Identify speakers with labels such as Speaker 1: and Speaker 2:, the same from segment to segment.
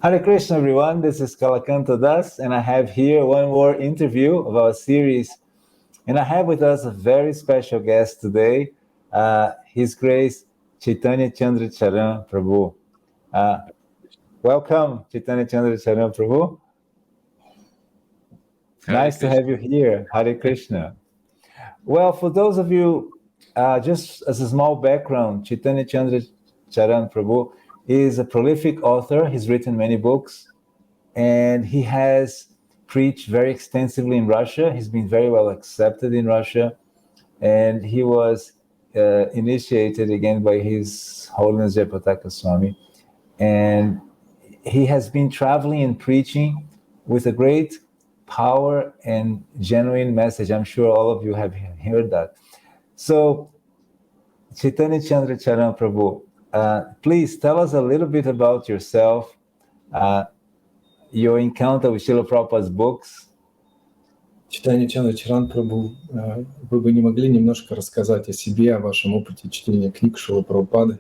Speaker 1: Hare Krishna, everyone. This is Kalakantha Das, and I have here one more interview of our series. And I have with us a very special guest today, His Grace Caitanya Candra Caran, Prabhu. Welcome, Caitanya Candra Caran, Prabhu. Nice to have you here. Hare Krishna. Well, for those of you, just as a small background, Caitanya Candra Caran, Prabhu is a prolific author. He's written many books, and he has preached very extensively in Russia. He's been very well accepted in Russia, and he was initiated again by His Holiness Jayapataka Swami. And he has been traveling and preaching with a great power and genuine message. I'm sure all of you have heard that. So, Caitanya Candra Caran, Prabhu, please tell us a little bit about yourself, your encounter with Srila Prabhupada's books.
Speaker 2: Читание Чандра Чаран Прабху, вы бы не могли немножко рассказать о себе, о вашем опыте чтения книг Шрилы Прабхупады?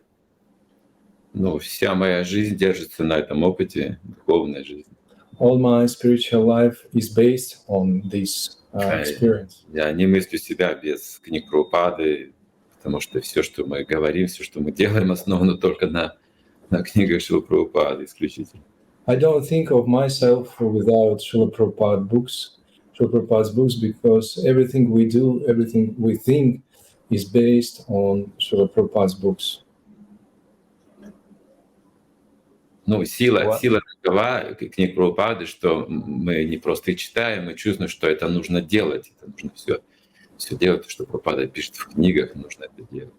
Speaker 3: Ну, вся моя жизнь держится на этом опыте, духовная жизнь.
Speaker 2: All my spiritual life is based on this experience.
Speaker 3: Я не мыслю себя без книг Прабхупады, потому что все, что мы говорим, все, что мы делаем, основано только на книгах Шрилы Прабхупады исключительно.
Speaker 2: I don't think of myself without Srila Prabhupada's books, because everything we do, everything we think is based on Srila Prabhupada's books.
Speaker 3: Ну, сила такова книг Прабхупады, что мы не просто их читаем, мы чувствуем, что это нужно делать. Это нужно все делать, что Прабхупада пишет в книгах, нужно это делать.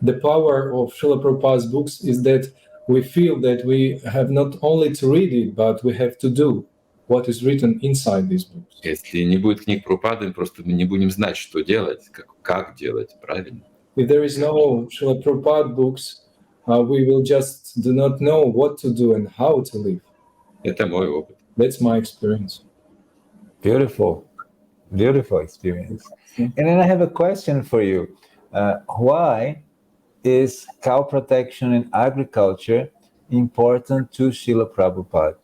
Speaker 2: The power of Srila Prabhupada's books is that we feel that we have not only to read it, but we have to do what is written inside these books.
Speaker 3: Если не будет книг Прабхупады, просто мы не будем знать, что делать, как делать правильно.
Speaker 2: If there is no Srila Prabhupada books, we will just do not know what to do and how to live.
Speaker 3: Это мой опыт.
Speaker 2: That's my experience.
Speaker 1: Beautiful experience. And then I have a question for you. Why is cow protection in agriculture important to Srila Prabhupada?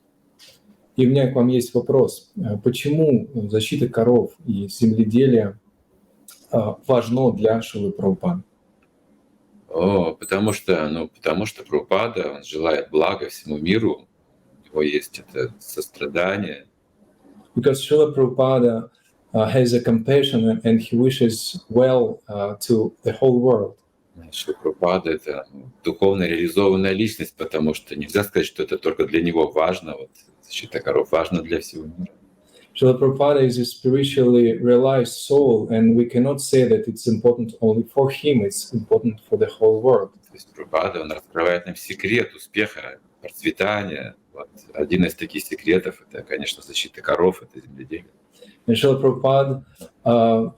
Speaker 2: И у меня к вам есть вопрос. Почему защита коров и земледелия важно для Шрилы Прабхупады?
Speaker 3: Потому что Прабхупада, он желает блага всему миру, у него есть это сострадание.
Speaker 2: Because Srila Prabhupada has a compassion and he wishes well to the whole world.
Speaker 3: Шрила Прабхупада — это духовно реализованная личность, потому что нельзя сказать, что это только для него важно. Вот защита коров важна для всего мира.
Speaker 2: Srila Prabhupada is a spiritually realized soul, and we cannot say that it's important only for him, it's important for the whole world.
Speaker 3: То есть Прабхупада, он раскрывает нам секрет успеха, процветания. Вот. Один из таких секретов — это, конечно, защита коров, это земледелие.
Speaker 2: And Srila Prabhupada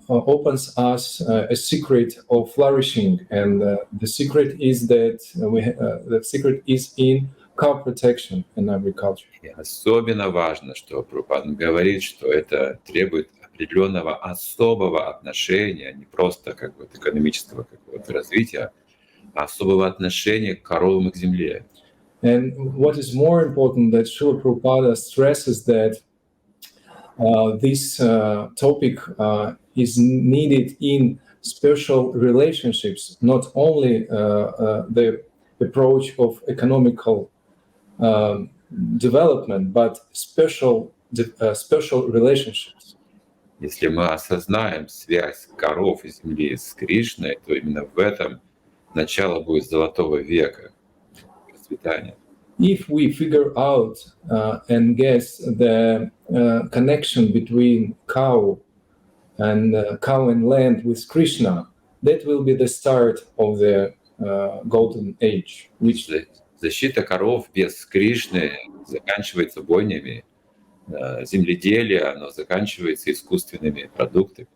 Speaker 2: opens us a secret of flourishing, and the secret is that the secret is in cow protection and agriculture.
Speaker 3: И особенно важно, что Прабхупада говорит, что это требует определенного особого отношения, не просто какого-то экономического какого-то развития, а особого отношения к коровам и к земле.
Speaker 2: And what is more important, that Srila Prabhupada stresses that this topic is needed in special relationships, not only the approach of economical development, but special relationships.
Speaker 3: Если мы осознаем связь коров и земли с Кришной, то именно в этом начало будет золотого века процветания.
Speaker 2: If we figure out and guess the connection between cow and land with Krishna, that will be the start of the golden age. Which
Speaker 3: защита коров без Кришны заканчивается бойнями, земледелие, оно заканчивается искусственными продуктами.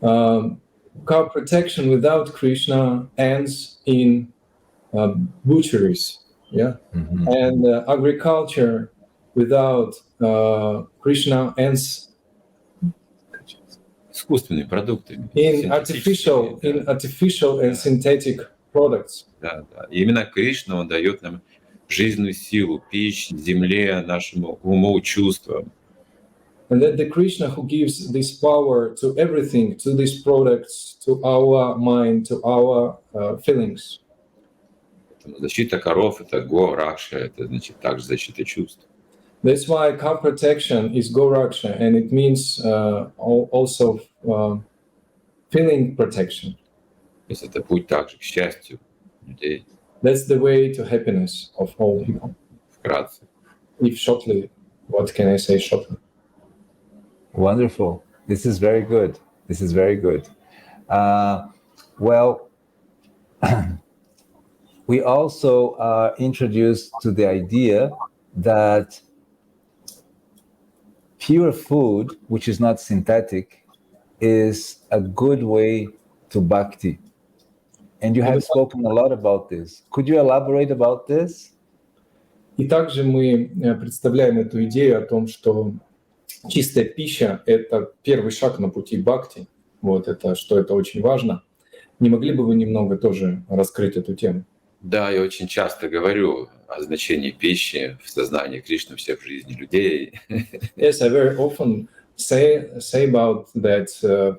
Speaker 2: Cow protection without Krishna ends in butcheries. Yeah, and agriculture without Krishna ends
Speaker 3: искусственными продуктами.
Speaker 2: In artificial and synthetic products.
Speaker 3: Да. И именно Кришна, он дает нам жизненную силу, пищи, земле, нашему уму, чувствам.
Speaker 2: And that the Krishna who gives this power to everything, to these products, to our mind, to our feelings.
Speaker 3: Защита коров — это го, ракша, это значит также защита чувств.
Speaker 2: That's why cow protection is Goraksha, and it means also feeling protection.
Speaker 3: То есть это путь также к счастью людей.
Speaker 2: That's the way to happiness of all people.
Speaker 3: Вкратце.
Speaker 2: If shortly, what can I say shortly?
Speaker 1: Wonderful. This is very good. This is very good. Well, we also are introduced to the idea that pure food, which is not synthetic, is a good way to bhakti. And you have spoken a lot about this. Could you elaborate about this?
Speaker 2: И также мы представляем эту идею о том, что чистая пища — это первый шаг на пути бхакти. Вот это, что это очень важно. Не могли бы вы немного тоже раскрыть эту тему?
Speaker 3: Да, я очень часто говорю о значении пищи в сознании Кришны, всех в жизни людей.
Speaker 2: Yes, I very often say about that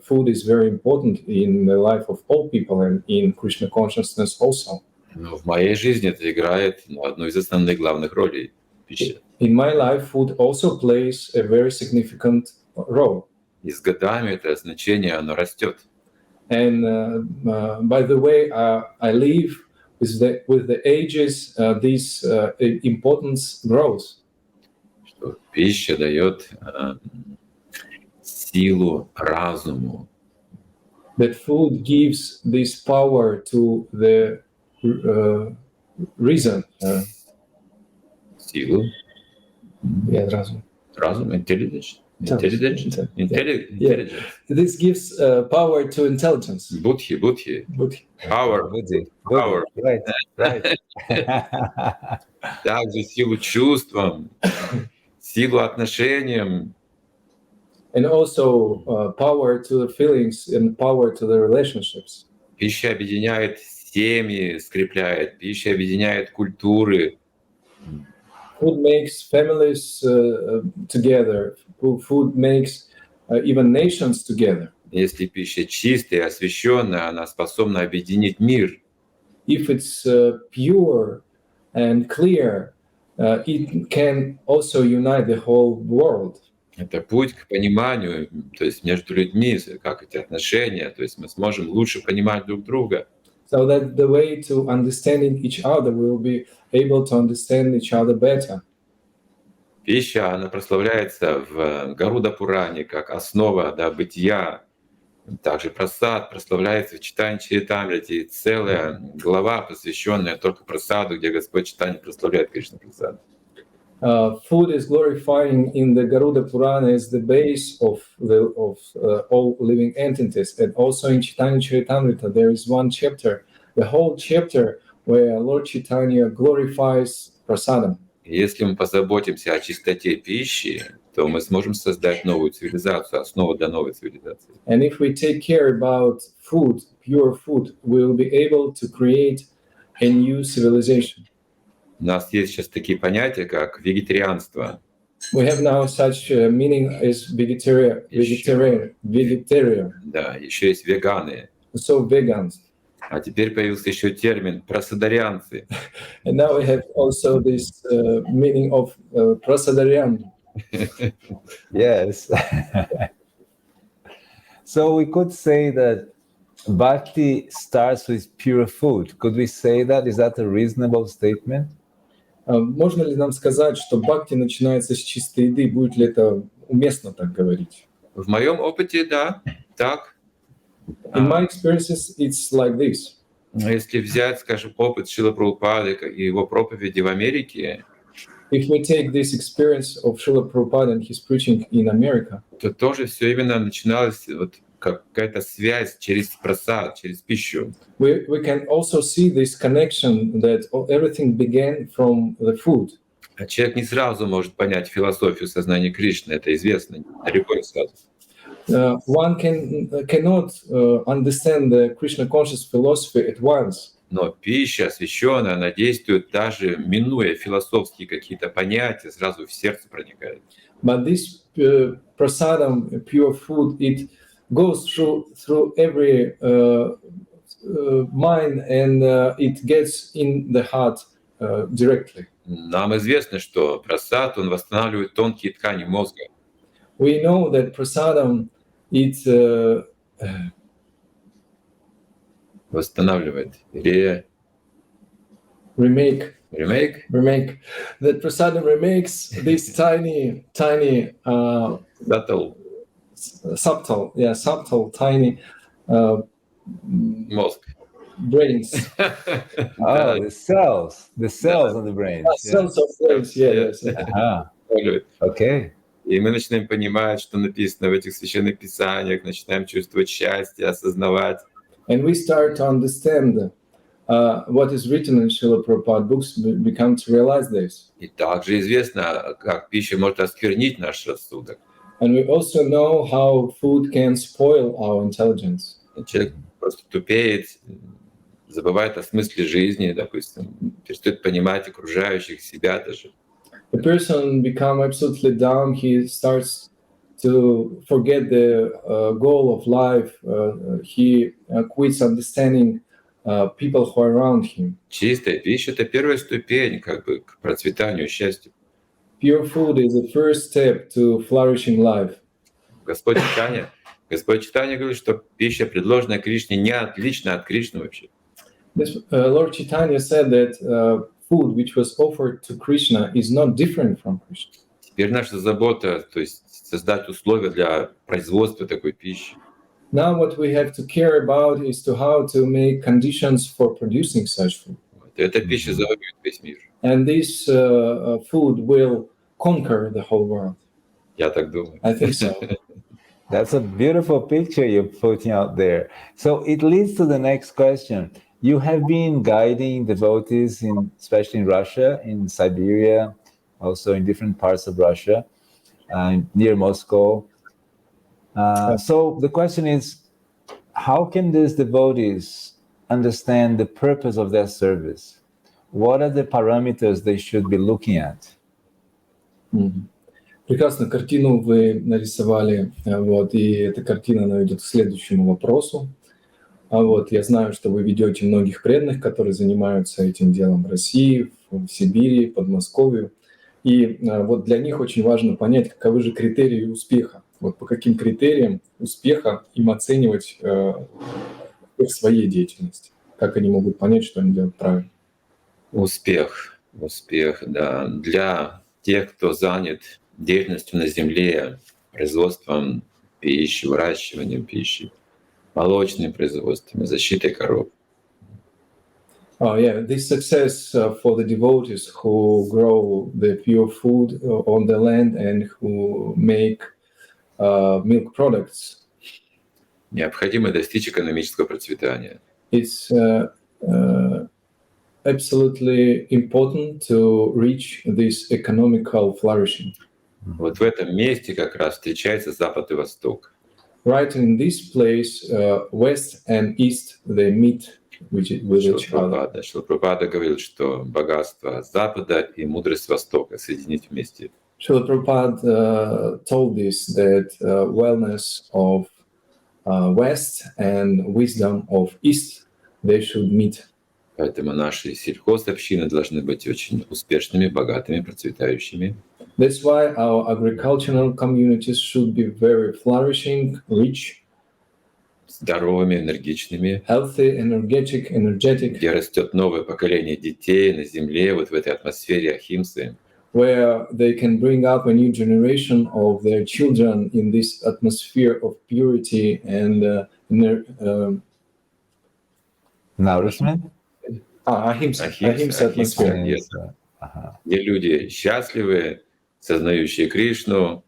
Speaker 2: food is very important in the life of all people and in Krishna consciousness also.
Speaker 3: Но в моей жизни это играет одну из основных главных ролей — пища.
Speaker 2: In my life, food also plays a very significant role.
Speaker 3: И с годами это значение, оно растет.
Speaker 2: And by the way, I live with the ages, this importance grows.
Speaker 3: Что пища дает силу разуму.
Speaker 2: That food gives this power to the reason.
Speaker 3: Силу.
Speaker 2: Yeah, разум.
Speaker 3: Разум, intelligence. Intelligence.
Speaker 2: Yeah. This gives power to intelligence.
Speaker 3: Будхи. Power.
Speaker 1: Buddhi.
Speaker 3: Power.
Speaker 1: Right.
Speaker 3: Также силу чувствам, силу отношениям.
Speaker 2: And also power to the feelings and power to the relationships.
Speaker 3: Пища объединяет семьи, скрепляет. Пища объединяет культуры.
Speaker 2: Food makes families together. Food makes even nations together.
Speaker 3: Если пища чистая, освященная, она способна объединить мир.
Speaker 2: If it's pure and clear, it can also unite the whole world.
Speaker 3: Это путь к пониманию, то есть между людьми, как эти отношения, то есть мы сможем лучше понимать друг друга.
Speaker 2: So that the way to understanding each other, we will be able to understand each other better.
Speaker 3: Пища, она прославляется в Гаруда-Пуране как основа бытия. Также прасад прославляется в Читанья Чаритамрите. Целая глава, посвященная только прасаду, где Господь Читанья прославляет Кришна прасад.
Speaker 2: Food is glorifying in the Garuda Purana as the base of all living entities, and also in Chaitanya Charitamrita there is one chapter, the whole chapter where Lord Chaitanya glorifies prasadam.
Speaker 3: Если мы позаботимся о чистоте пищи, то мы сможем создать новую цивилизацию, основу для новой цивилизации.
Speaker 2: And if we take care about food, pure food, we will be able to create a new civilization.
Speaker 3: У нас есть сейчас такие понятия, как вегетарианство.
Speaker 2: We have now such a meaning as vegetarian.
Speaker 3: Да, еще есть веганы.
Speaker 2: So vegans.
Speaker 3: А теперь появился еще термин прасадарианцы.
Speaker 2: And now we have also this meaning of prasadarian.
Speaker 1: Yes. So we could say that bhakti starts with pure food. Could we say that? Is that a reasonable statement?
Speaker 2: Можно ли нам сказать, что бхакти начинается с чистой еды? Будет ли это уместно так говорить?
Speaker 3: В моем опыте, да, так.
Speaker 2: In my experiences, it's like this.
Speaker 3: Если взять, скажем, опыт Шрила Прабхупады и его проповеди в Америке,
Speaker 2: If we take this experience of Srila Prabhupada and his preaching in America,
Speaker 3: то тоже все именно начиналось вот какая-то связь через прасад, через пищу.
Speaker 2: we can also see this connection that everything began from the food.
Speaker 3: А человек не сразу может понять философию сознания Кришны, это известно, далеко не сразу.
Speaker 2: One cannot understand the Krishna conscious philosophy at once.
Speaker 3: Но пища освященная, она действует даже минуя философские какие-то понятия, сразу в сердце проникает.
Speaker 2: But this prasadam, pure food, it goes through every mind, and it gets in the heart directly.
Speaker 3: Нам известно, что прасад, он восстанавливает тонкие ткани мозга.
Speaker 2: We know that prasadam, it
Speaker 3: Восстанавливает.
Speaker 2: remake. That prasadam remakes this tiny subtle tiny
Speaker 3: Мозг.
Speaker 2: brains.
Speaker 1: Oh, the cells on the brain.
Speaker 2: Cells of brains, yes.
Speaker 1: Okay.
Speaker 3: И мы начинаем понимать, что написано в этих священных писаниях, начинаем чувствовать счастье, осознавать.
Speaker 2: And we start to understand what is written in Srila Prabhupada books, become to realize this.
Speaker 3: И также известно, как пища может осквернить наш рассудок.
Speaker 2: And we also know how food can spoil our intelligence.
Speaker 3: Человек просто тупеет, забывает о смысле жизни, допустим, перестает понимать окружающих, себя даже.
Speaker 2: The person becomes absolutely down. He starts to forget the goal of life. He quits understanding people who are around him.
Speaker 3: Чистая пища — это первая ступень как бы к процветанию, счастью.
Speaker 2: Pure food is the first step to flourishing life.
Speaker 3: Господь Чайтанья говорит, что пища, предложенная Кришне, не отлична от Кришны вообще.
Speaker 2: Lord Caitanya said that food which was offered to Krishna is not different from Krishna.
Speaker 3: Теперь наша забота, то есть создать условия для производства такой пищи.
Speaker 2: Now what we have to care about is to how to make conditions for producing such food.
Speaker 3: Эта пища завоюет весь мир.
Speaker 2: And this food will conquer the whole world.
Speaker 3: Я так думаю.
Speaker 2: I think so.
Speaker 1: That's a beautiful picture you're putting out there. So it leads to the next question. You have been guiding devotees, especially in Russia, in Siberia, also in different parts of Russia, near Moscow. So the question is, how can these devotees understand the purpose of their service? What are the parameters they should be looking at?
Speaker 2: Прекрасно, картину вы нарисовали, вот, и эта картина наведет к следующему вопросу. Я знаю, что вы ведете многих преданных, которые занимаются этим делом в России, в Сибири, Подмосковье. И вот для них очень важно понять, каковы же критерии успеха. Вот по каким критериям успеха им оценивать в своей деятельности. Как они могут понять, что они делают правильно.
Speaker 3: Успех, да. Для тех, кто занят деятельностью на земле, производством пищи, выращиванием пищи, молочным производством, защитой коров.
Speaker 2: This success for the devotees who grow the pure food on the land and who make milk products.
Speaker 3: Необходимо достичь экономического процветания.
Speaker 2: It's absolutely important to reach this economical flourishing.
Speaker 3: Вот в этом месте как раз встречается Запад и Восток.
Speaker 2: Right in this place, West and East, they meet with each other.
Speaker 3: Шрила Прабхупада говорил, что богатство Запада и мудрость Востока соединить вместе.
Speaker 2: Srila Prabhupada told this, that wellness of West and wisdom of East, they should meet.
Speaker 3: Поэтому наши сельхозобщины должны быть очень успешными, богатыми, процветающими.
Speaker 2: That's why our agricultural communities should be very flourishing, rich,
Speaker 3: здоровыми, энергичными,
Speaker 2: healthy, energetic,
Speaker 3: где растет новое поколение детей на земле, вот в этой атмосфере ахимсы.
Speaker 2: Where they can bring up a new generation of their children in this atmosphere of purity and
Speaker 1: nourishment.
Speaker 2: Ahimsa atmosphere.
Speaker 3: Yes. Где люди счастливы, сознающие Кришну,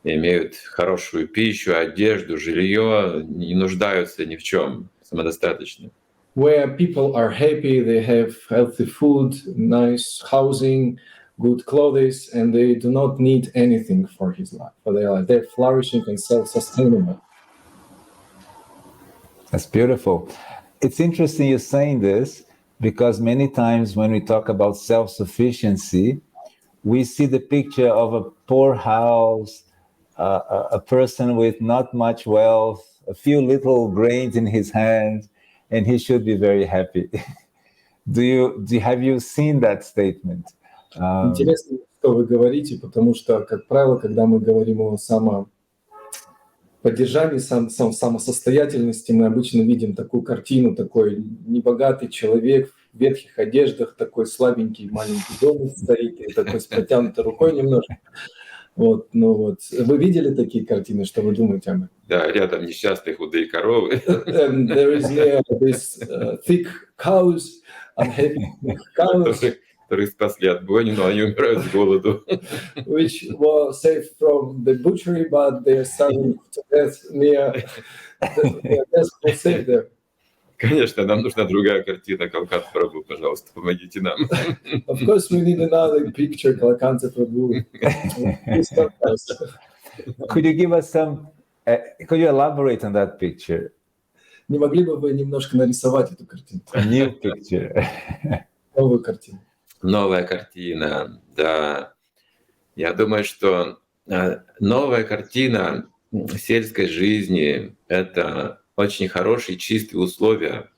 Speaker 3: имеют хорошую пищу, одежду, жилье, не нуждаются ни в чем, самодостаточны.
Speaker 2: Where people are happy, they have healthy food, nice housing, good clothes, and they do not need anything for his life. For their life, they're flourishing and self-sustainable.
Speaker 1: That's beautiful. it's interesting you're saying this because many times when we talk about self-sufficiency, we see the picture of a poor house, a person with not much wealth, a few little grains in his hand, and he should be very happy. Have you seen that statement?
Speaker 2: Интересно, что вы говорите, потому что, как правило, когда мы говорим о самоподдержании, самосостоятельности, мы обычно видим такую картину, такой небогатый человек в ветхих одеждах, такой слабенький маленький дом стоит, и такой с протянутой рукой немножко. Вот, ну вот. Вы видели такие картины? Что вы думаете об этом?
Speaker 3: Да, рядом несчастные худые коровы.
Speaker 2: And there is near this thick cows, unhappy cows,
Speaker 3: Которых спасли от бойни, но они умирают с голоду.
Speaker 2: which were saved from the butchery, but they are starving to death near the desperate save there.
Speaker 3: Конечно, нам нужна другая картина. Kalakantha Prabhu, пожалуйста, помогите нам.
Speaker 2: Of course, we need another picture, Kalakantha Prabhu. Please help us.
Speaker 1: Could you give us some? Could you elaborate on that picture?
Speaker 2: Не могли бы вы немножко нарисовать эту картину?
Speaker 1: A new picture.
Speaker 2: Новую картину.
Speaker 3: Новая картина, да. Я думаю, что новая картина сельской жизни — это очень хорошие, чистые условия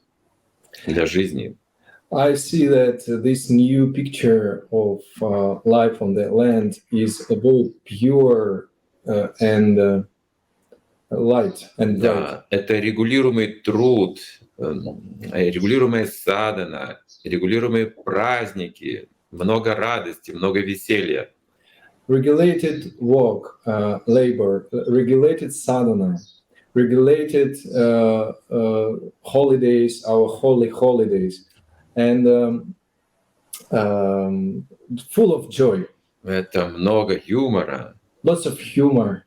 Speaker 3: для жизни.
Speaker 2: I see that this new picture of life on the land is a very pure and light and bright.
Speaker 3: Да, это регулируемый труд, регулируемая садхана, регулируемые праздники, много радости, много веселья.
Speaker 2: Regulated work, labor, regulated sadhana, regulated holidays, our holy holidays, and full of joy.
Speaker 3: Это много юмора.
Speaker 2: Lots of humor.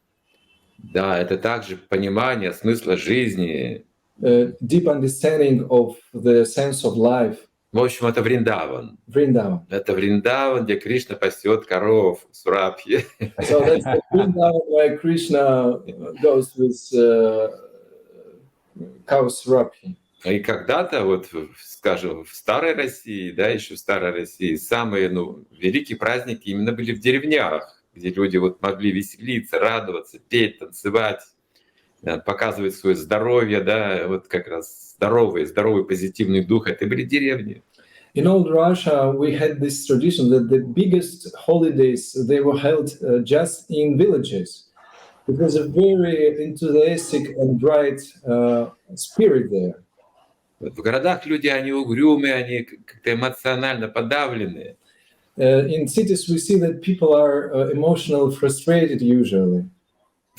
Speaker 3: Да, это также понимание смысла жизни.
Speaker 2: Deep understanding of the sense of life.
Speaker 3: В общем, это Вриндаван.
Speaker 2: Vrindavan.
Speaker 3: Это Вриндаван, где Кришна пасет коров в Сурабхе.
Speaker 2: So that's the Vrindavan where Krishna goes with cows Surabhi.
Speaker 3: И когда-то, вот, скажем, в старой России, да, еще в старой России, самые великие праздники именно были в деревнях, где люди вот могли веселиться, радоваться, петь, танцевать, показывать свое здоровье, да, вот как раз здоровый позитивный дух. Это были деревни.
Speaker 2: In old Russia, we had this tradition that the biggest holidays, they were held just in villages. It was a very enthusiastic and bright spirit there.
Speaker 3: В городах люди, они угрюмые, они как-то эмоционально подавленные.
Speaker 2: In cities, we see that people are emotionally frustrated usually.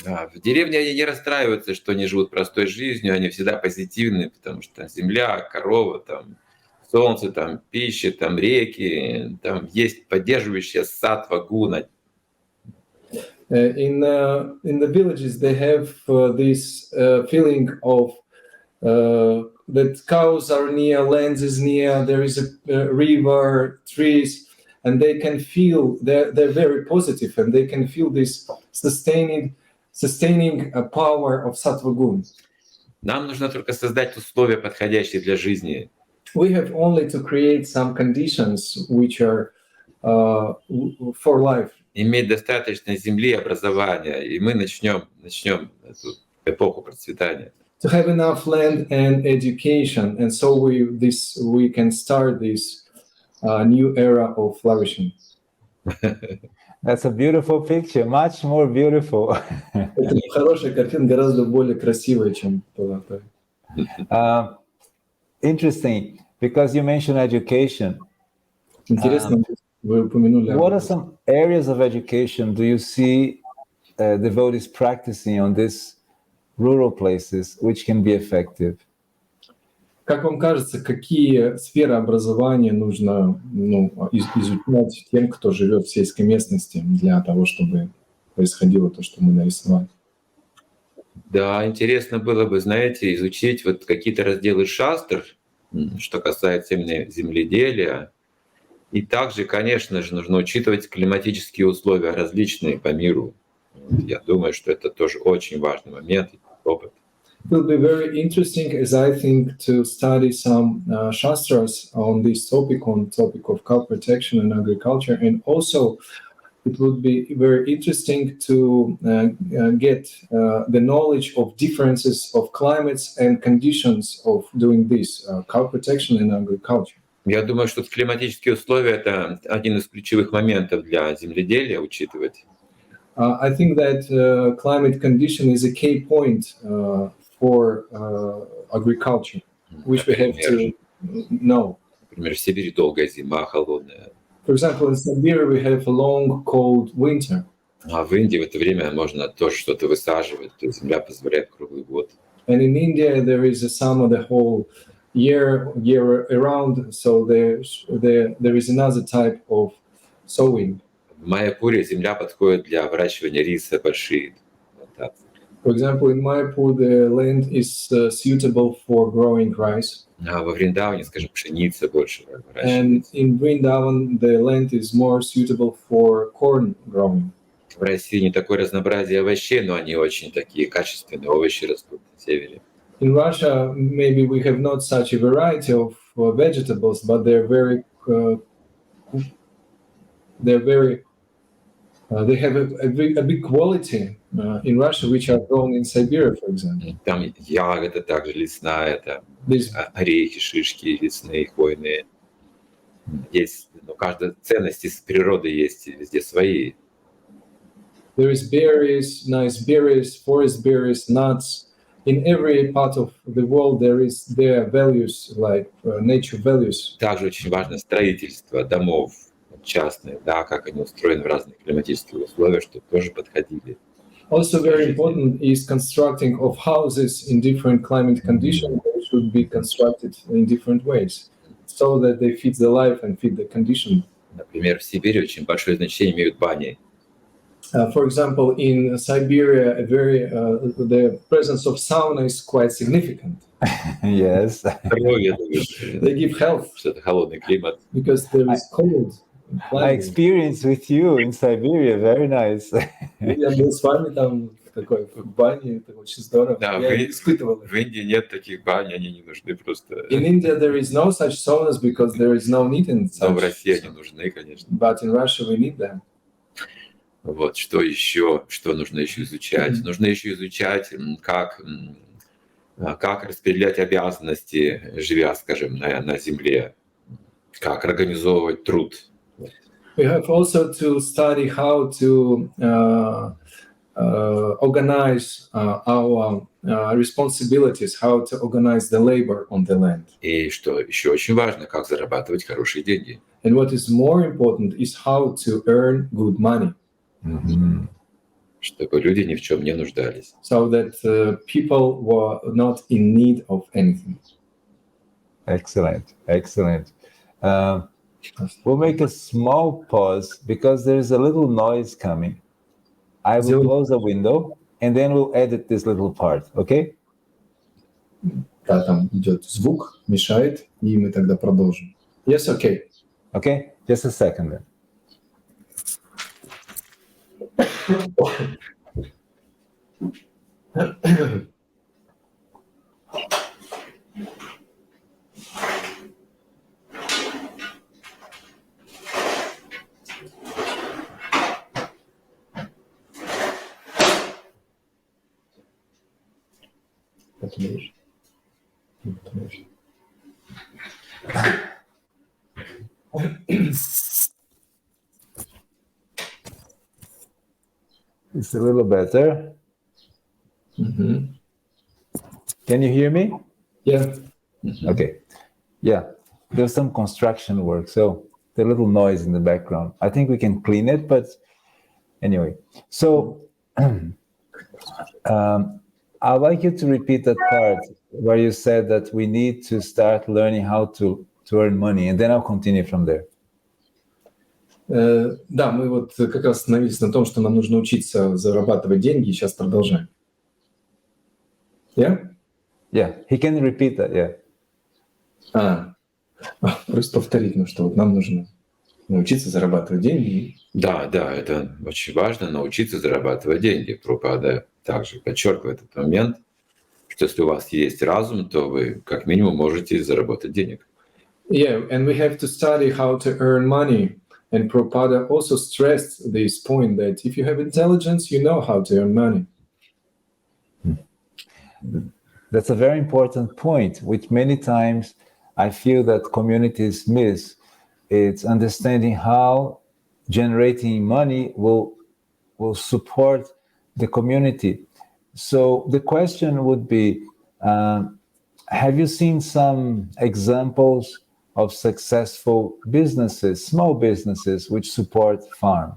Speaker 3: В деревне они не расстраиваются, что они живут простой жизнью, они всегда позитивны, потому что там земля, корова, там солнце, там пища, там реки, там есть поддерживающая саттва гуна.
Speaker 2: In the villages, they have this feeling of that cows are near, land is near, there is a river, trees, and they can feel they're very positive, and they can feel this sustaining power of sattva gun.
Speaker 3: Нам нужно только создать условия, подходящие для жизни.
Speaker 2: We have only to create some conditions which are for life.
Speaker 3: Иметь достаточно земли, образования, и мы начнем эту эпоху процветания.
Speaker 2: To have enough land and education, and so we can start this new era of flourishing.
Speaker 1: That's a beautiful picture, much more beautiful.
Speaker 2: Это хорошая картина, гораздо более красивая, чем была.
Speaker 1: Interesting, because you mentioned education.
Speaker 2: Интересно, вы упомянули.
Speaker 1: What are some areas of education do you see devotees practicing on these rural places which can be effective?
Speaker 2: Как вам кажется, какие сферы образования нужно изучать тем, кто живет в сельской местности, для того, чтобы происходило то, что мы нарисовали?
Speaker 3: Да, интересно было бы, знаете, изучить вот какие-то разделы шастр, что касается именно земледелия. И также, конечно же, нужно учитывать климатические условия различные по миру. Я думаю, что это тоже очень важный момент, опыт.
Speaker 2: It will be very interesting, as I think, to study some shastras on this topic, on topic of cow protection and agriculture, and also it would be very interesting to get the knowledge of differences of climates and conditions of doing this cow protection and agriculture.
Speaker 3: Я думаю, что климатические условия — это один из ключевых моментов для земледелия учитывать.
Speaker 2: I think that climate condition is a key point for agriculture, which we have to know.
Speaker 3: Например, в Сибири долгая зима, холодная.
Speaker 2: For example, in Siberia we have a long, cold winter.
Speaker 3: А в Индии в это время можно тоже что-то высаживать, то есть земля позволяет круглый год.
Speaker 2: And in India there is a summer the whole year around, so there is another type of sowing.
Speaker 3: В Майяпуре земля подходит для выращивания риса, большие плантации.
Speaker 2: For example, in Mayapur the land is suitable for growing rice.
Speaker 3: А во Вриндаване, скажем, пшеница больше
Speaker 2: And
Speaker 3: выращивается.
Speaker 2: in Vrindavan the land is more suitable for corn growing.
Speaker 3: В России не такое разнообразие овощей, но они очень такие качественные овощи растут на севере.
Speaker 2: In Russia, maybe we have not such a variety of vegetables, but they have a big quality in Russia, which are grown in Siberia, for example.
Speaker 3: Там ягода также лесная, там
Speaker 2: There's,
Speaker 3: орехи, шишки лесные, хвойные. Есть, ну, каждая ценность из природы есть везде свои.
Speaker 2: there is berries, nice berries, forest berries, nuts. In every part of the world, there is their values, like nature values.
Speaker 3: Также очень важно строительство домов частных, да, как они устроены в разных климатических условиях, чтобы тоже подходили.
Speaker 2: Also, very important is constructing of houses in different climate conditions. They should be constructed in different ways, so that they fit the life and fit the condition.
Speaker 3: Например, в Сибири очень большое значение имеют бани.
Speaker 2: For example, in Siberia, the presence of sauna is quite significant.
Speaker 1: Yes.
Speaker 3: Здоровье, думаю,
Speaker 2: They give health
Speaker 3: что это холодный климат.
Speaker 2: because there is cold
Speaker 1: I
Speaker 2: climate.
Speaker 1: experienced with you in Siberia. Very nice.
Speaker 2: Я был с вами там такой в бане, это очень здорово.
Speaker 3: Да,
Speaker 2: Я испытывал.
Speaker 3: В Индии нет таких бань, они не нужны просто.
Speaker 2: In India, there is no such saunas because there is no need in
Speaker 3: Но в
Speaker 2: such.
Speaker 3: России они нужны, конечно.
Speaker 2: But in Russia, we need them.
Speaker 3: Вот, что еще, что нужно еще изучать? Нужно еще изучать, как распределять обязанности, живя, скажем, на земле, как организовывать труд.
Speaker 2: We have also to study how to organize our responsibilities, how to organize the labor on the land.
Speaker 3: И что еще очень важно, как зарабатывать хорошие деньги.
Speaker 2: And what is more important is how to earn good money,
Speaker 3: Чтобы люди ни в чем не нуждались.
Speaker 2: so that people were not in need of anything.
Speaker 1: Excellent. Excellent. We'll make a small pause because there is a little noise coming. I will close the window and then we'll edit this little part. Okay?
Speaker 2: Да, там идет звук, мешает, и мы тогда продолжим. Yes, okay.
Speaker 1: Okay? Just a second then.
Speaker 2: Потом
Speaker 1: It's a little better.
Speaker 2: Mhm.
Speaker 1: Can you hear me?
Speaker 2: Yeah.
Speaker 1: Okay. Yeah. There's some construction work, so the little noise in the background. I think we can clean it, but anyway. So I'd like you to repeat that part where you said that we need to start learning how to earn money, and then I'll continue from there.
Speaker 2: Да, мы вот как раз остановились на том, что нам нужно учиться зарабатывать деньги, и сейчас продолжаем. Yeah?
Speaker 1: Yeah, he can repeat that, yeah.
Speaker 2: Просто повторить, что вот нам нужно научиться зарабатывать деньги.
Speaker 3: Да, это очень важно, научиться зарабатывать деньги. Прабхупада также подчеркивает этот момент, что если у вас есть разум, то вы как минимум можете заработать денег.
Speaker 2: Yeah, and we have to study how to earn money. And Prabhupada also stressed this point that if you have intelligence, you know how to earn money.
Speaker 1: That's a very important point, which many times I feel that communities miss. It's understanding how generating money will support the community. So the question would be, have you seen some examples of successful businesses, small businesses, which support farms?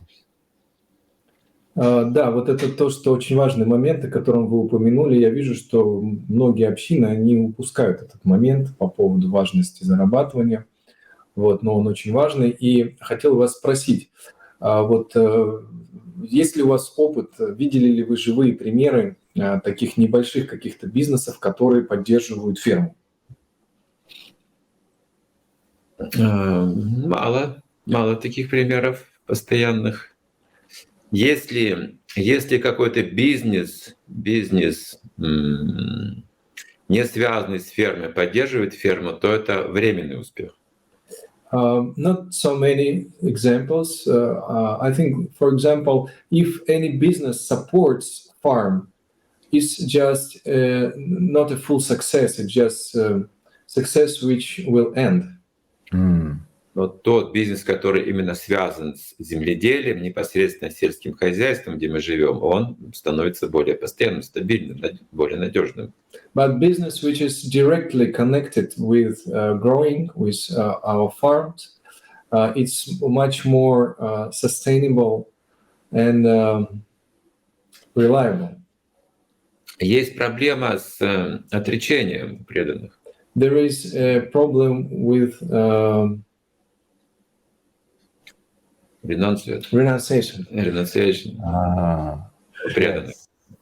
Speaker 2: Да, вот это то, что очень важный момент, о котором вы упомянули. Я вижу, что многие общины, они упускают этот момент по поводу важности зарабатывания. Вот, но он очень важный. И хотел вас спросить, есть ли у вас опыт, видели ли вы живые примеры таких небольших каких-то бизнесов, которые поддерживают ферму?
Speaker 3: Мало таких примеров постоянных. Если какой-то бизнес, не связанный с фермой, поддерживает ферму, то это временный успех.
Speaker 2: Not so many examples. I think, for example, if any business supports farm, it's just not a full success. It's just success which will end.
Speaker 3: Но тот бизнес, который именно связан с земледелием, непосредственно с сельским хозяйством, где мы живем, он становится более постоянным, стабильным, более надежным.
Speaker 2: But business which is directly connected with growing with our farms, it's much more sustainable and reliable.
Speaker 3: Есть проблема с отречением преданных.
Speaker 2: There is a problem with renunciation.
Speaker 3: Преданных.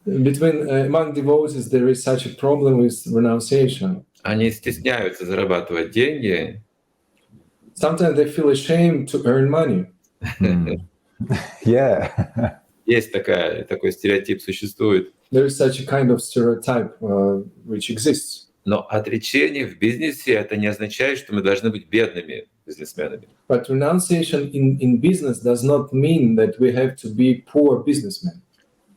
Speaker 2: Among devotees, there is such a problem with renunciation.
Speaker 3: Они стесняются зарабатывать деньги.
Speaker 2: Sometimes they feel ashamed to earn money.
Speaker 1: Yeah.
Speaker 3: Есть такой стереотип существует.
Speaker 2: There is such a kind of stereotype which exists.
Speaker 3: Но отречение в бизнесе это не означает, что мы должны быть бедными бизнесменами.
Speaker 2: But renunciation in business does not mean that we have to be poor businessmen.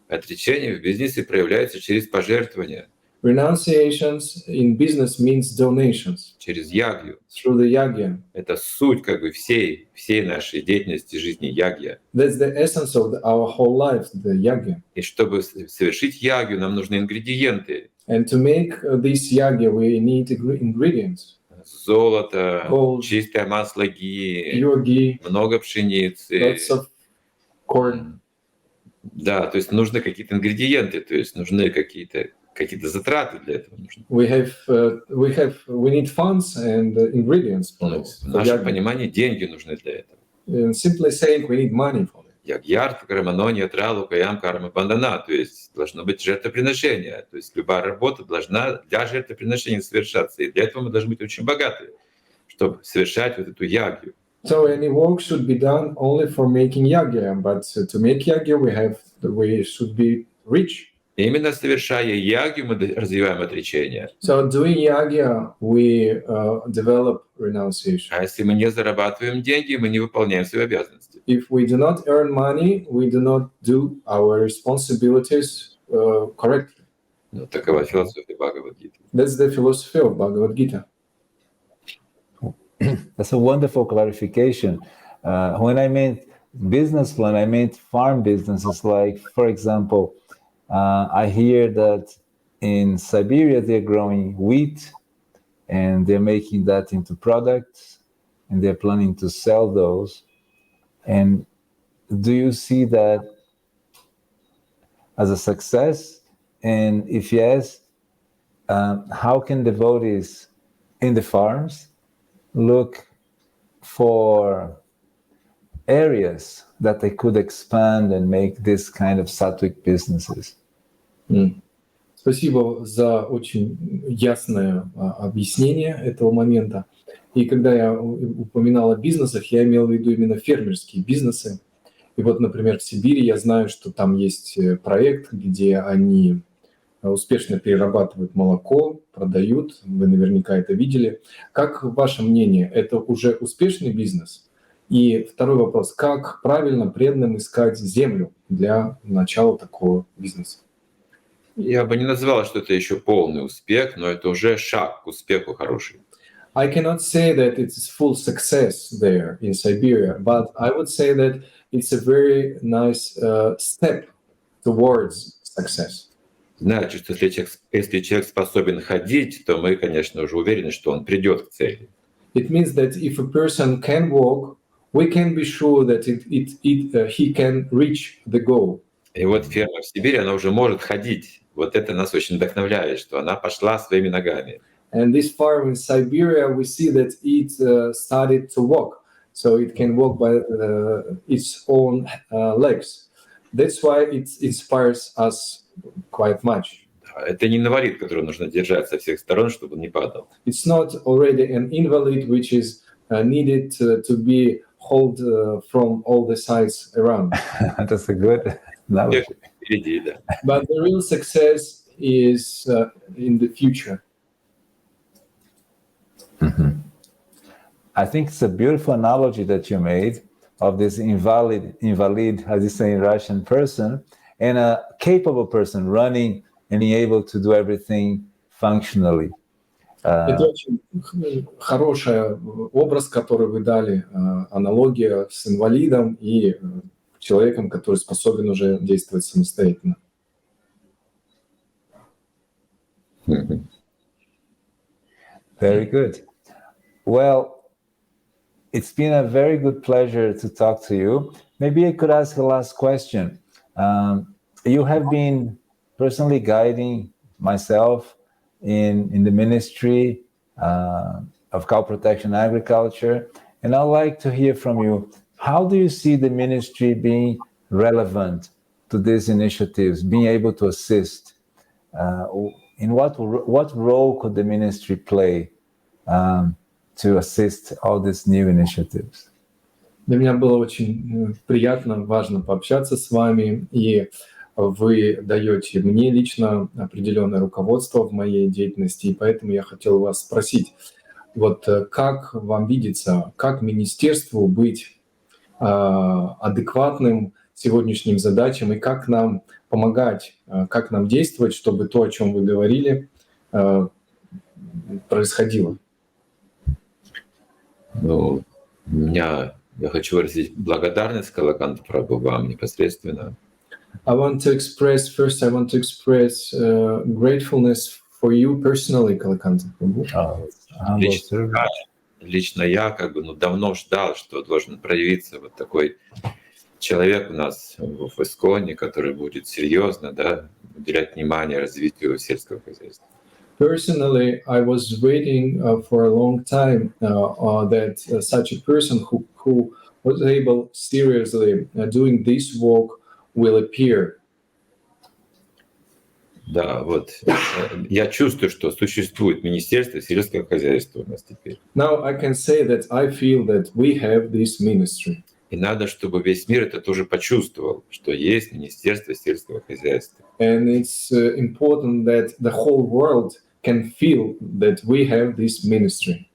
Speaker 3: Отречение в бизнесе проявляется через пожертвования.
Speaker 2: Renunciations in business means donations.
Speaker 3: Через ягью.
Speaker 2: Through the yagya.
Speaker 3: Это суть всей нашей деятельности жизни ягья.
Speaker 2: That's the essence of our whole life, the yagya.
Speaker 3: И чтобы совершить ягью, нам нужны ингредиенты.
Speaker 2: And to make this yagya, we need ingredients.
Speaker 3: Золото,
Speaker 2: gold,
Speaker 3: чистое масло ги,
Speaker 2: pure ghee,
Speaker 3: много пшеницы.
Speaker 2: lots of corn.
Speaker 3: Да, то есть нужны какие-то ингредиенты, то есть нужны какие-то затраты для этого.
Speaker 2: We need funds and ingredients for it.
Speaker 3: В нашем понимании деньги нужны для этого.
Speaker 2: Simply saying, we need money for it.
Speaker 3: Ягьярт, карманония, тралу, каям, карма, бандана. То есть должно быть жертвоприношение. То есть любая работа должна для жертвоприношения совершаться. И для этого мы должны быть очень богаты, чтобы совершать вот эту ягью.
Speaker 2: So any work should be done only for making yagya, but to make yagya we should be rich.
Speaker 3: И именно совершая ягью мы развиваем отречение.
Speaker 2: So doing yagya we develop renunciation.
Speaker 3: А если мы не зарабатываем деньги, мы не выполняем свои обязанности.
Speaker 2: If we do not earn money, we do not do our responsibilities correctly.
Speaker 3: Ну, такова философия Бхагавад-гиты.
Speaker 2: That's the philosophy of Bhagavad Gita.
Speaker 1: That's a wonderful clarification. When I meant business plan, I meant farm businesses. Like, for example, I hear that in Siberia they're growing wheat and they're making that into products and they're planning to sell those. And do you see that as a success? And if yes, how can devotees in the farms look for areas that they could expand and make this kind of sattvic businesses?
Speaker 2: Спасибо за очень ясное объяснение этого момента. И когда я упоминал о бизнесах, я имел в виду именно фермерские бизнесы. И вот, например, в Сибири я знаю, что там есть проект, где они успешно перерабатывают молоко, продают, вы наверняка это видели. Как ваше мнение, это уже успешный бизнес? И второй вопрос, как правильно преданным искать землю для начала такого бизнеса?
Speaker 3: Я бы не назвал, что это еще полный успех, но это уже шаг к успеху хороший.
Speaker 2: I cannot say that it's full success there in Siberia, but I would say that it's a very nice step towards success.
Speaker 3: Значит, что если человек способен ходить, то мы, конечно, уже уверены, что он придет к цели.
Speaker 2: It means that if a person can walk, we can be sure that he can reach the goal.
Speaker 3: И вот ферма в Сибири, она уже может ходить. Вот это нас очень вдохновляет, что она пошла своими ногами.
Speaker 2: And this farm in Siberia, we see that it started to walk, so it can walk by its own legs. That's why it inspires us quite much.
Speaker 3: Это не инвалид, которого нужно держать со всех сторон, чтобы он не падал.
Speaker 2: It's not already an invalid which is needed to be held from all the sides around.
Speaker 1: That's a good analogy.
Speaker 3: Впереди, да.
Speaker 2: But the real success is in the future.
Speaker 1: I think it's a beautiful analogy that you made of this invalid, as you say in Russian, person, and a capable person running and being able to do everything functionally.
Speaker 2: Это очень хороший образ, который вы дали, аналогия с инвалидом и человеком, который способен уже действовать самостоятельно.
Speaker 1: Very good. Well, it's been a very good pleasure to talk to you. Maybe I could ask a last question. You have been personally guiding myself in the ministry of cow protection agriculture, and I'd like to hear from you. How do you see the ministry being relevant to these initiatives, being able to assist? In what role could the ministry play to assist all these new initiatives?
Speaker 2: Для меня было очень приятно, важно пообщаться с вами, и вы даете мне лично определенное руководство в моей деятельности, и поэтому я хотел вас спросить, вот как вам видится, как министерству быть адекватным сегодняшним задачам и как нам помогать, как нам действовать, чтобы то, о чем вы говорили, происходило?
Speaker 3: Ну, я хочу выразить благодарность Kalakantha Prabhu вам непосредственно.
Speaker 2: I want to express gratefulness for you personally, Kalakantha Prabhu.
Speaker 3: Лично я давно ждал, что должен проявиться вот такой человек у нас в ISKCON, который будет серьезно, уделять внимание развитию сельского хозяйства.
Speaker 2: Personally, I was waiting for a long time that such a person who was able seriously doing this work will appear.
Speaker 3: Да, вот. Я чувствую, что существует Министерство сельского хозяйства у нас теперь.
Speaker 2: Now I can say that I feel that we have this ministry.
Speaker 3: И надо, чтобы весь мир это тоже почувствовал, что есть Министерство сельского хозяйства.
Speaker 2: And it's important that the whole world can feel that we have this ministry.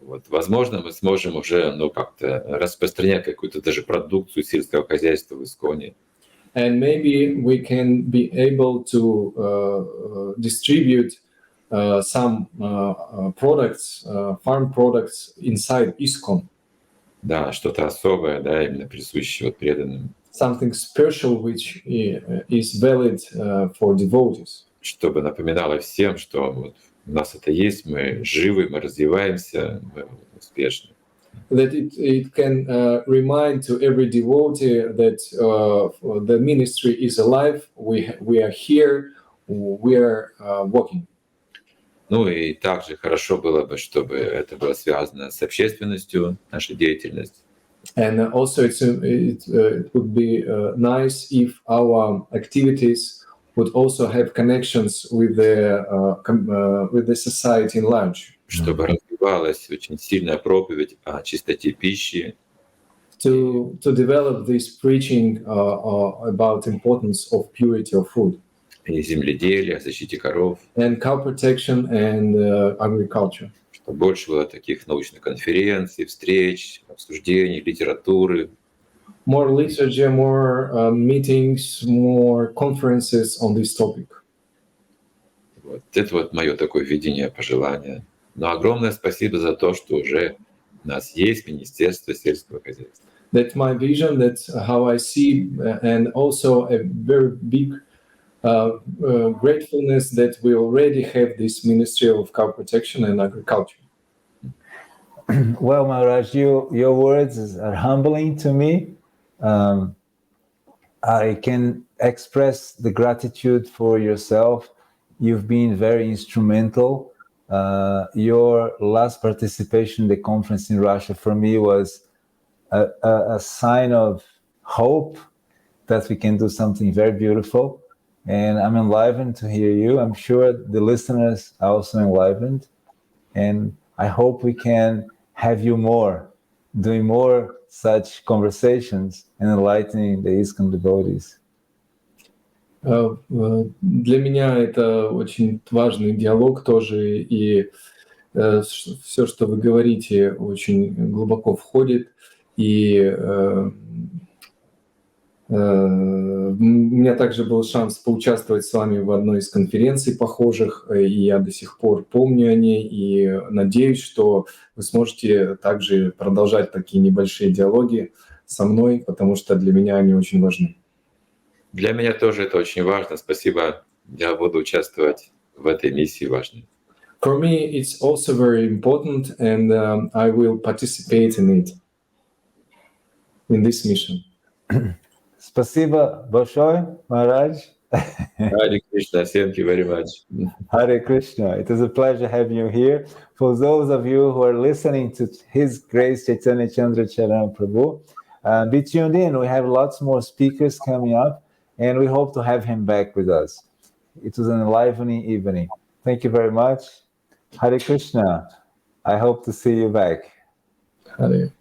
Speaker 3: Вот, возможно, мы сможем уже, как-то распространять какую-то даже продукцию сельского хозяйства в ISKCON.
Speaker 2: And maybe we can be able to distribute some products, farm products inside ISKCON.
Speaker 3: Да, что-то особое, именно присущее преданным.
Speaker 2: Something special which is valid for devotees.
Speaker 3: Чтобы напоминало всем, что вот у нас это есть, мы живы, мы развиваемся, мы успешны.
Speaker 2: That it can remind to every devotee that the ministry is alive, we are here, we are walking.
Speaker 3: Ну и также хорошо было бы, чтобы это было связано с общественностью, наша деятельность.
Speaker 2: And also it would be nice if our activities would also have connections with the society in large.
Speaker 3: Чтобы развивалась очень сильная проповедь о чистоте пищи.
Speaker 2: To develop this preaching about importance of purity of food.
Speaker 3: и земледелия, о защите коров,
Speaker 2: and cow protection and agriculture.
Speaker 3: чтобы больше было таких научных конференций, встреч, обсуждений, литературы.
Speaker 2: More literature, more meetings, more conferences on this topic.
Speaker 3: Вот. Это вот мое такое видение, пожелание. Но огромное спасибо за то, что уже у нас есть Министерство сельского хозяйства.
Speaker 2: That's my vision. That's how I see, and also a very big gratefulness that we already have this Ministry of Cow Protection and Agriculture.
Speaker 1: Well, Maharaj, your words are humbling to me. I can express the gratitude for yourself. You've been very instrumental. Your last participation in the conference in Russia for me was a sign of hope that we can do something very beautiful. And I'm enlivened to hear you. I'm sure the listeners are also enlivened. And I hope we can have you doing more such conversations and enlightening the ISKCON devotees.
Speaker 2: Для меня это очень важный диалог тоже, и все, что вы говорите, очень глубоко входит. И у меня также был шанс поучаствовать с вами в одной из конференций похожих, и я до сих пор помню о ней, и надеюсь, что вы сможете также продолжать такие небольшие диалоги со мной, потому что для меня они очень важны.
Speaker 3: Для меня тоже это очень важно. Спасибо. Я буду участвовать в этой миссии важной.
Speaker 2: For me, it's also very important, and I will participate in it, in this mission.
Speaker 1: Спасибо большое, Maharaj.
Speaker 3: Hare Krishna, thank you very much.
Speaker 1: Hare Krishna. It is a pleasure having you here. For those of you who are listening to His Grace Caitanya Candra Caran Prabhu, be tuned in. We have lots more speakers coming up, and we hope to have him back with us. It was an enlivening evening. Thank you very much. Hare Krishna. I hope to see you back.
Speaker 2: Hare.